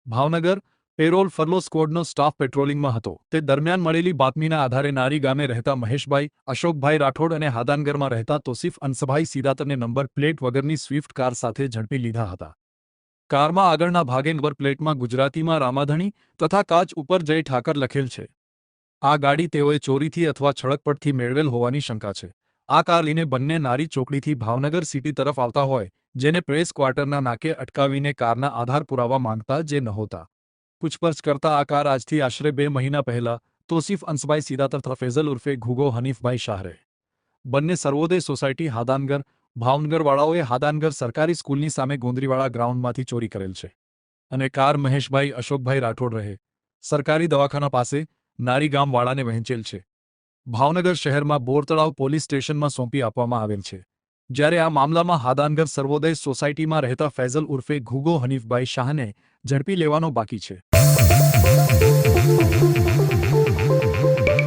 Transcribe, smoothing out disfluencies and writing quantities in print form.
Bhavnagar parole furlough સ્ક્વોડનો staff પેટ્રોલિંગમાં હતો તે દરમિયાન મળેલી બાતમીના આધારે નારી ગામે રહેતા મહેશભાઈ અશોકભાઈ રાઠોડ અને હાદાનગરમાં રહેતા તોસીફ અનસભાઈ સિદાતને નંબર પ્લેટ વગરની સ્વિફ્ટ કાર સાથે ઝડપી લીધા હતા। કારમાં આગળના ભાગે નંબર પ્લેટમાં ગુજરાતીમાં રામાધણી તથા કાચ ઉપર જય ઠાકર લખેલ છે। આ ગાડી તેઓએ ચોરીથી અથવા છળકપટથી મેળવેલ હોવાની શંકા છે। આ કાર લઈને બંને નારી ચોકડીથી ભાવનગર સિટી તરફ આવતા હોય જેને પ્રેસ ક્વાર્ટરના નાકે અટકાવીને કારના આધાર પુરાવા માંગતા જે નહોતા। પૂછપરછ કરતા આ કાર આજથી આશરે 2 મહિના પહેલા તોસીફ અનસભાઈ સિદાત તથા ફેઝલ ઉર્ફે ઘુગો હનીફભાઈ શાહરે બંને સર્વોદય સોસાયટી હાદાનગર ભાવનગરવાળાઓએ હાદાનગર સરકારી સ્કૂલની સામે ગોંદરીવાળા ગ્રાઉન્ડમાંથી ચોરી કરેલ છે અને કાર મહેશભાઈ અશોકભાઈ રાઠોડ રહે સરકારી દવાખાના પાસે નારી ગામવાળાને વહેંચેલ છે। ભાવનગર શહેરમાં બોરતળાવ પોલીસ સ્ટેશનમાં સોંપી આપવામાં આવેલ છે। જ્યારે આ મામલામાં હાદાનગર સર્વોદય સોસાયટીમાં રહેતા ફૈઝલ ઉર્ફે ઘુગો હનીફભાઈ શાહને ઝડપી લેવાનો બાકી છે।